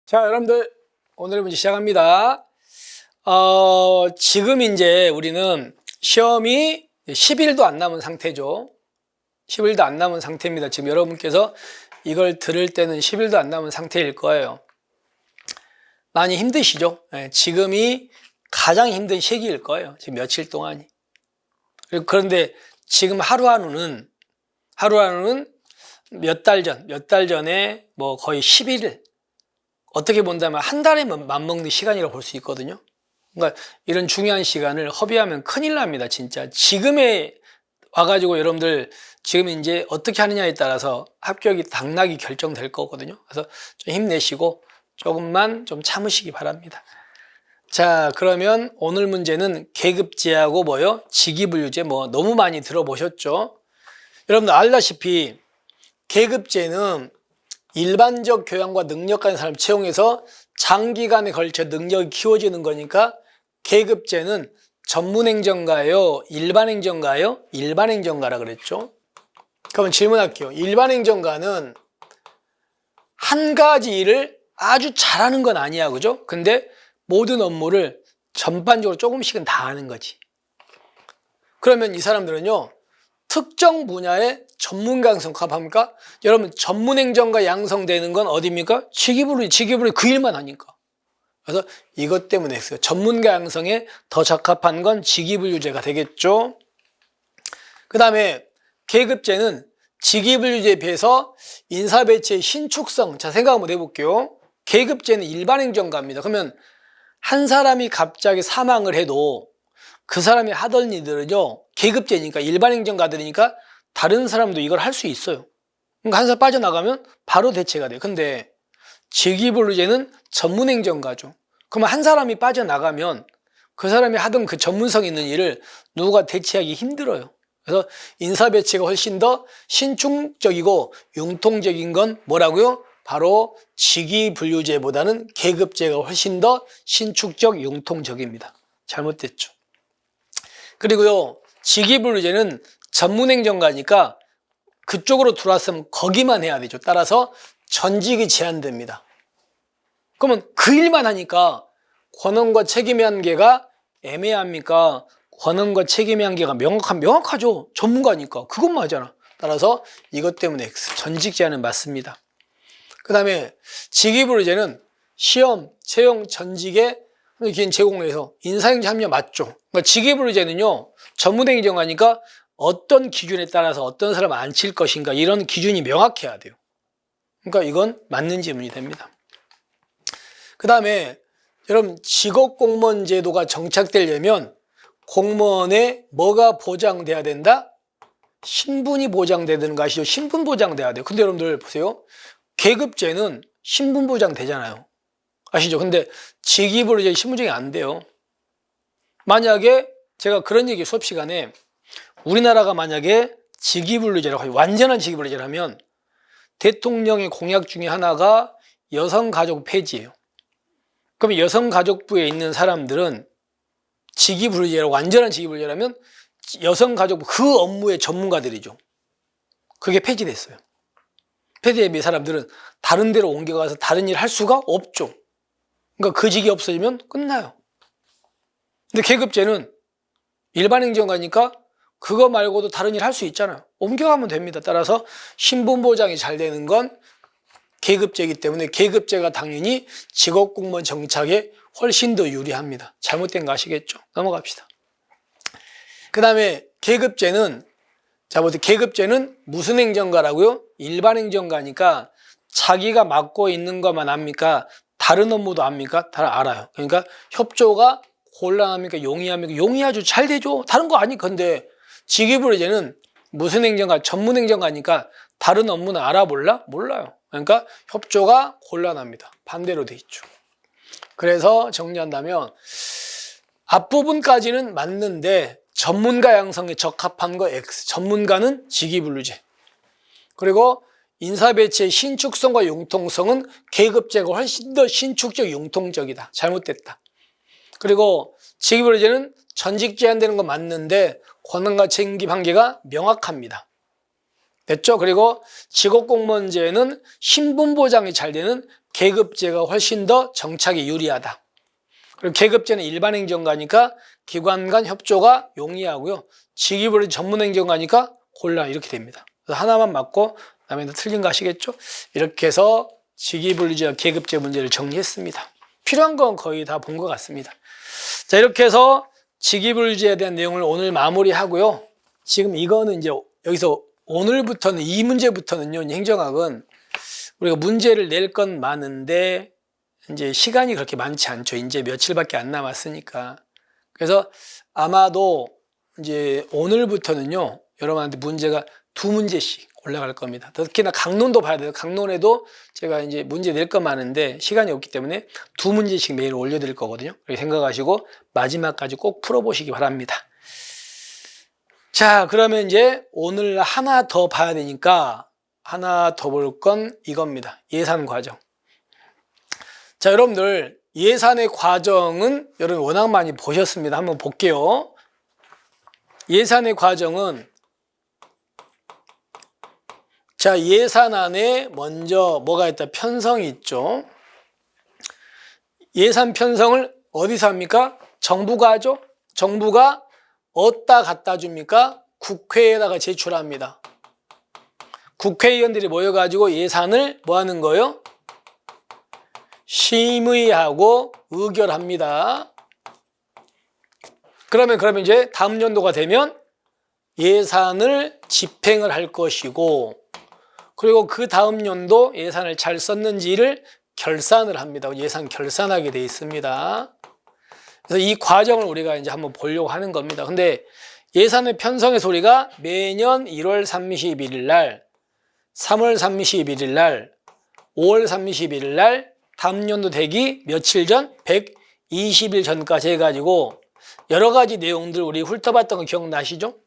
자, 여러분들 오늘 문제 시작합니다. 지금 이제 우리는 시험이 10일도 안 남은 상태죠. 10일도 안 남은 상태입니다. 지금 여러분께서 이걸 들을 때는 10일도 안 남은 상태일 거예요. 많이 힘드시죠? 네, 지금이 가장 힘든 시기일 거예요. 지금 며칠 동안이. 그런데 지금 하루하루는 몇 달 전에 뭐 거의 11일, 어떻게 본다면 한 달에 맞먹는 시간이라고 볼 수 있거든요. 그러니까 이런 중요한 시간을 허비하면 큰일 납니다, 진짜. 지금에 와가지고 여러분들 지금 이제 어떻게 하느냐에 따라서 합격이 당락이 결정될 거거든요. 그래서 좀 힘내시고 조금만 좀 참으시기 바랍니다. 자, 그러면 오늘 문제는 계급제하고 뭐요? 직위분류제 뭐 너무 많이 들어보셨죠? 여러분들 알다시피 계급제는 일반적 교양과 능력 가진 사람 채용해서 장기간에 걸쳐 능력이 키워지는 거니까 계급제는 전문행정가요? 일반행정가요? 일반행정가라 그랬죠. 그러면 질문할게요. 일반행정가는 한 가지 일을 아주 잘하는 건 아니야, 그죠? 근데 모든 업무를 전반적으로 조금씩은 다 하는 거지. 그러면 이 사람들은요, 특정 분야의 전문가 양성 합합니까? 여러분, 전문행정가 양성되는 건 어디입니까? 직위분류 그 일만 하니까. 그래서 이것 때문에 했어요. 전문가 양성에 더 적합한 건 직위분류제가 되겠죠. 그 다음에 계급제는 직위분류제에 비해서 인사배치의 신축성. 자, 생각 한번 해볼게요. 계급제는 일반행정가입니다. 그러면 한 사람이 갑자기 사망을 해도 그 사람이 하던 일들은요, 계급제니까 일반행정가들이니까 다른 사람도 이걸 할 수 있어요. 그러니까 한 사람 빠져나가면 바로 대체가 돼요. 근데 직위분류제는 전문행정가죠. 그러면 한 사람이 빠져나가면 그 사람이 하던 그 전문성 있는 일을 누가 대체하기 힘들어요. 그래서 인사배치가 훨씬 더 신축적이고 융통적인 건 뭐라고요? 바로 직위분류제보다는 계급제가 훨씬 더 신축적, 융통적입니다. 잘못됐죠. 그리고요, 직위분류제는 전문행정가니까 그쪽으로 들어왔으면 거기만 해야 되죠. 따라서 전직이 제한됩니다. 그러면 그 일만 하니까 권한과 책임의 한계가 애매합니까? 권한과 책임의 한계가 명확하죠. 전문가니까. 그것만 하잖아. 따라서 이것 때문에 X. 전직 제한은 맞습니다. 그 다음에 직위분류제는 시험, 채용, 전직에 긴 제공해서 인사행정 합리화 맞죠. 그러니까 직위분류제는요, 전문행정하니까 어떤 기준에 따라서 어떤 사람을 앉힐 것인가 이런 기준이 명확해야 돼요. 그러니까 이건 맞는 질문이 됩니다. 그 다음에 여러분, 직업공무원 제도가 정착되려면 공무원에 뭐가 보장돼야 된다? 신분이 보장돼야 되는 거 아시죠? 신분 보장돼야 돼요. 근데 여러분들 보세요. 계급제는 신분 보장되잖아요. 아시죠? 근데 직위분류제 신분증이 안 돼요. 만약에 제가 그런 얘기 수업 시간에 우리나라가 만약에 직위분류제라고 완전한 직위분류제를 하면 대통령의 공약 중에 하나가 여성가족 폐지예요. 그럼 여성가족부에 있는 사람들은 직위분류제라고 완전한 직위분류제라면 여성가족부 그 업무의 전문가들이죠. 그게 폐지됐어요. 폐지되면 이 사람들은 다른 데로 옮겨가서 다른 일을 할 수가 없죠. 그러니까 그 직이 없어지면 끝나요. 근데 계급제는 일반행정가니까 그거 말고도 다른 일 할 수 있잖아요. 옮겨가면 됩니다. 따라서 신분 보장이 잘 되는 건 계급제이기 때문에 계급제가 당연히 직업공무원 정착에 훨씬 더 유리합니다. 잘못된 거 아시겠죠? 넘어갑시다. 그 다음에 계급제는 계급제는 무슨 행정가라고요? 일반행정가니까 자기가 맡고 있는 것만 압니까? 다른 업무도 압니까? 다 알아요. 그러니까 협조가 곤란합니까? 용이합니까? 용이하죠. 잘 되죠. 다른 거 아니. 근데 직위분류제는 무슨 행정가? 전문행정가니까 다른 업무는 알아볼라? 몰라요. 그러니까 협조가 곤란합니다. 반대로 돼 있죠. 그래서 정리한다면 앞부분까지는 맞는데 전문가 양성에 적합한 거 X. 전문가는 직위분류제. 그리고 인사배치의 신축성과 융통성은 계급제가 훨씬 더 신축적, 융통적이다. 잘못됐다. 그리고 직위분류제는 전직 제한되는 건 맞는데 권한과 책임 한계가 명확합니다. 됐죠? 그리고 직업공무원제는 신분 보장이 잘 되는 계급제가 훨씬 더 정착이 유리하다. 그리고 계급제는 일반 행정가니까 기관 간 협조가 용이하고요. 직위불리 전문 행정가니까 곤란 이렇게 됩니다. 그래서 하나만 맞고 그다음에 틀린 거 아시겠죠? 이렇게 해서 직위분리제와 계급제 문제를 정리했습니다. 필요한 건 거의 다 본 것 같습니다. 자, 이렇게 해서 직위분리제에 대한 내용을 오늘 마무리하고요. 지금 이거는 이제 여기서 오늘부터는 이 문제부터는요, 행정학은 우리가 문제를 낼 건 많은데 이제 시간이 그렇게 많지 않죠. 이제 며칠밖에 안 남았으니까. 그래서 아마도 이제 오늘부터는요, 여러분한테 문제가 2문제씩 올라갈 겁니다. 특히나 강론도 봐야 돼요. 강론에도 제가 이제 문제 낼 건 많은데 시간이 없기 때문에 2문제씩 매일 올려드릴 거거든요. 그렇게 생각하시고 마지막까지 꼭 풀어보시기 바랍니다. 자, 그러면 이제 오늘 하나 더 봐야 되니까 하나 더 볼 건 이겁니다. 예산 과정. 자, 여러분들 예산의 과정은 여러분 워낙 많이 보셨습니다. 한번 볼게요. 예산의 과정은 자, 예산안에 먼저 뭐가 있다? 편성이 있죠. 예산 편성을 어디서 합니까? 정부가 하죠. 정부가 어디다 갖다 줍니까? 국회에다가 제출합니다. 국회의원들이 모여가지고 예산을 뭐 하는 거예요? 심의하고 의결합니다. 그러면 이제 다음 연도가 되면 예산을 집행을 할 것이고, 그리고 그 다음 연도 예산을 잘 썼는지를 결산을 합니다. 예산 결산하게 돼 있습니다. 그래서 이 과정을 우리가 이제 한번 보려고 하는 겁니다. 근데 예산의 편성에서 우리가 매년 1월 31일 날, 3월 31일 날, 5월 31일 날, 다음 연도 되기 며칠 전? 120일 전까지 해가지고 여러 가지 내용들 우리 훑어봤던 거 기억나시죠?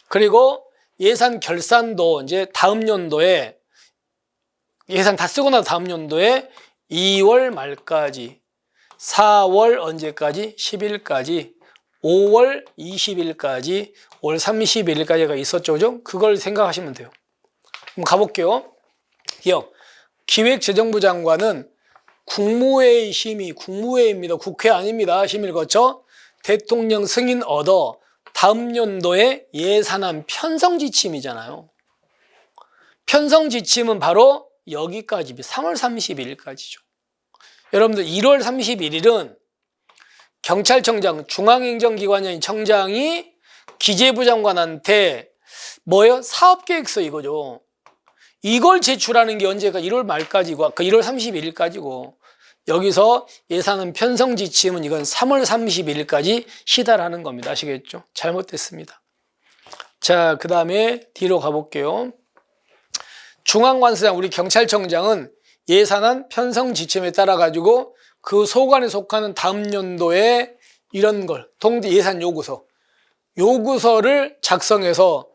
그리고 예산 결산도 이제 다음 연도에 예산 다 쓰고 나서 다음 연도에 2월 말까지, 4월 언제까지? 10일까지, 5월 20일까지, 5월 31일까지가 있었죠. 그죠? 그걸 생각하시면 돼요. 그럼 가볼게요. 기억. 기획재정부 장관은 국무회의 심의, 국무회의입니다. 국회 아닙니다. 심의를 거쳐 대통령 승인 얻어 다음 연도에 예산안 편성 지침이잖아요. 편성 지침은 바로 여기까지 3월 31일까지죠. 여러분들 1월 31일은 경찰청장, 중앙행정기관장인 청장이 기재부 장관한테 뭐예요? 사업계획서 이거죠. 이걸 제출하는 게 언제가 1월 말까지고, 1월 31일까지고, 여기서 예산안 편성 지침은 이건 3월 31일까지 시달하는 겁니다. 아시겠죠? 잘못됐습니다. 자, 그 다음에 뒤로 가볼게요. 중앙관서장, 우리 경찰청장은 예산안 편성 지침에 따라 가지고 그 소관에 속하는 다음 연도에 이런 걸, 예산 요구서를 작성해서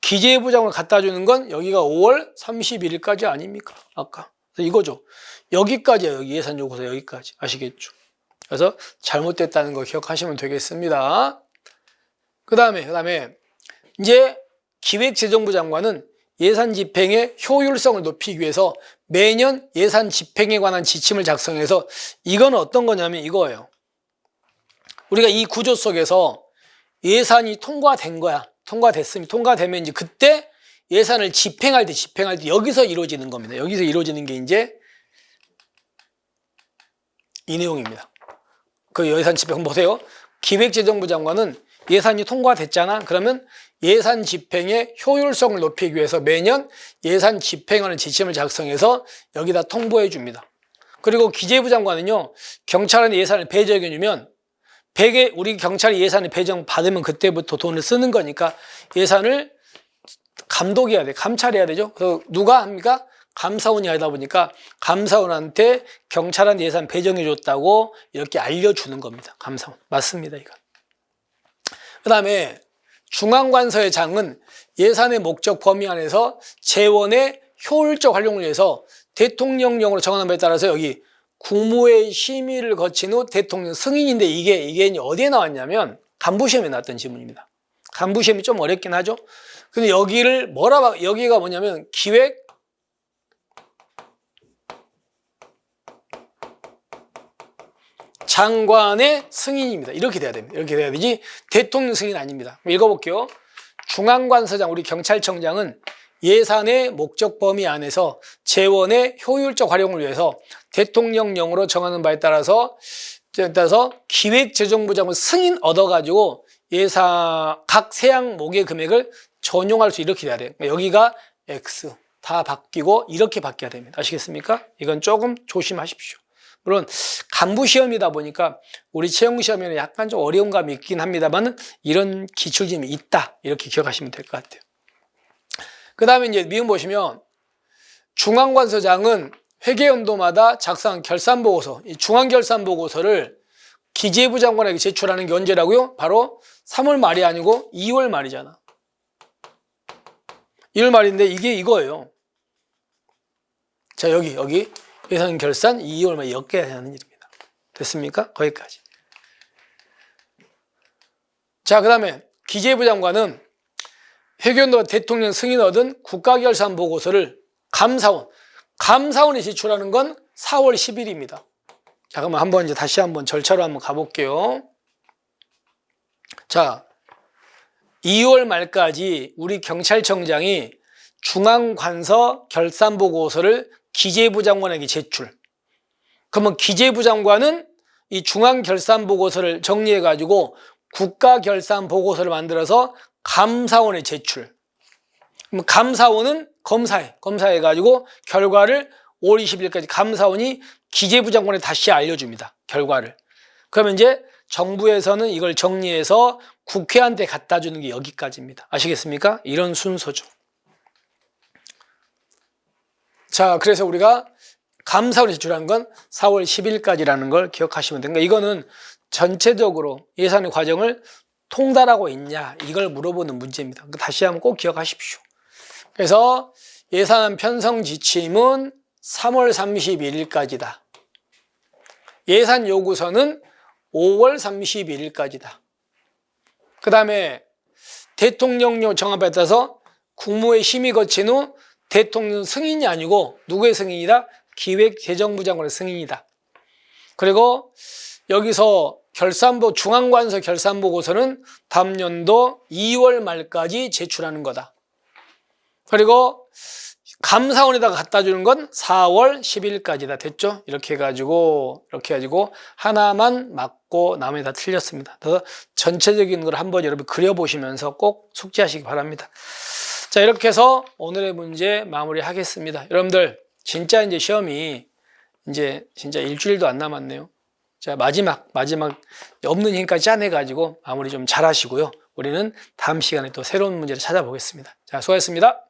기재부장을 갖다 주는 건 여기가 5월 31일까지 아닙니까? 아까. 이거죠. 여기까지예요. 여기 예산 요구서 여기까지. 아시겠죠? 그래서 잘못됐다는 거 기억하시면 되겠습니다. 그 다음에 이제 기획재정부 장관은 예산 집행의 효율성을 높이기 위해서 매년 예산 집행에 관한 지침을 작성해서 이건 어떤 거냐면 이거예요. 우리가 이 구조 속에서 예산이 통과된 거야. 통과되면 이제 그때 예산을 집행할 때 여기서 이루어지는 겁니다. 여기서 이루어지는 게 이제 이 내용입니다. 그 예산 집행 보세요. 기획재정부 장관은 예산이 통과됐잖아. 그러면 예산 집행의 효율성을 높이기 위해서 매년 예산 집행하는 지침을 작성해서 여기다 통보해 줍니다. 그리고 기재부 장관은요, 경찰한테 예산을 배정해 주면 우리 경찰이 예산을 배정 받으면 그때부터 돈을 쓰는 거니까 예산을 감독해야 돼. 감찰해야 되죠. 그래서 누가 합니까? 감사원이 하다 보니까 감사원한테 경찰한테 예산 배정해 줬다고 이렇게 알려주는 겁니다. 감사원. 맞습니다, 이건. 그 다음에 중앙관서의 장은 예산의 목적 범위 안에서 재원의 효율적 활용을 위해서 대통령령으로 정하는 바에 따라서 여기 국무회의 심의를 거친 후 대통령 승인인데 이게 어디에 나왔냐면 간부시험에 나왔던 지문입니다. 간부시험이 좀 어렵긴 하죠. 근데 여기를 여기가 뭐냐면 기획 장관의 승인입니다. 이렇게 돼야 됩니다. 이렇게 돼야 되지 대통령 승인 아닙니다. 읽어볼게요. 중앙관서장, 우리 경찰청장은 예산의 목적 범위 안에서 재원의 효율적 활용을 위해서 대통령령으로 정하는 바에 따라서 기획재정부 장관 승인 얻어가지고 각 세항목의 금액을 전용할 수 이렇게 돼야 돼요. 여기가 X 다 바뀌고 이렇게 바뀌어야 됩니다. 아시겠습니까? 이건 조금 조심하십시오. 물론 간부 시험이다 보니까 우리 채용 시험에는 약간 좀 어려운 감이 있긴 합니다만 이런 기출점이 있다 이렇게 기억하시면 될 것 같아요. 그 다음에 이제 미음 보시면 중앙관서장은 회계연도마다 작성한 결산보고서, 이 중앙결산보고서를 기재부 장관에게 제출하는 게 언제라고요? 바로 3월 말이 아니고 2월 말이잖아. 2월 말인데 이게 이거예요. 자, 여기 예산 결산 2월 말에 엮여야 하는 일입니다. 됐습니까? 거기까지. 자, 그 다음에 기재부 장관은 회계연도가 대통령 승인 얻은 국가결산보고서를 감사원에 제출하는 건 4월 10일입니다. 자, 그러면 한번 이제 다시 한번 절차로 한번 가볼게요. 자, 2월 말까지 우리 경찰청장이 중앙관서 결산보고서를 기재부 장관에게 제출. 그러면 기재부 장관은 이 중앙결산보고서를 정리해가지고 국가결산보고서를 만들어서 감사원에 제출. 그럼 감사원은 검사해가지고 결과를 5월 20일까지 감사원이 기재부 장관에 다시 알려줍니다. 결과를. 그러면 이제 정부에서는 이걸 정리해서 국회한테 갖다 주는 게 여기까지입니다. 아시겠습니까? 이런 순서죠. 자, 그래서 우리가 감사원에 제출한 건 4월 10일까지라는 걸 기억하시면 됩니다. 이거는 전체적으로 예산의 과정을 통달하고 있냐 이걸 물어보는 문제입니다. 다시 한번 꼭 기억하십시오. 그래서 예산안 편성 지침은 3월 31일까지다. 예산 요구서는 5월 31일까지다. 그 다음에 대통령령 정합에 따라서 국무회 심의 거친 후 대통령 승인이 아니고 누구의 승인이다? 기획재정부 장관의 승인이다. 그리고 여기서 중앙관서 결산보고서는 다음 연도 2월 말까지 제출하는 거다. 그리고 감사원에다가 갖다 주는 건 4월 10일까지다. 됐죠? 이렇게 해가지고 하나만 맞고 나머지 다 틀렸습니다. 그래서 전체적인 걸 한번 여러분 그려보시면서 꼭 숙지하시기 바랍니다. 자, 이렇게 해서 오늘의 문제 마무리하겠습니다. 여러분들 진짜 이제 시험이 이제 진짜 일주일도 안 남았네요. 자, 마지막 없는 힘까지 짜내가지고 마무리 좀 잘하시고요. 우리는 다음 시간에 또 새로운 문제를 찾아보겠습니다. 자, 수고하셨습니다.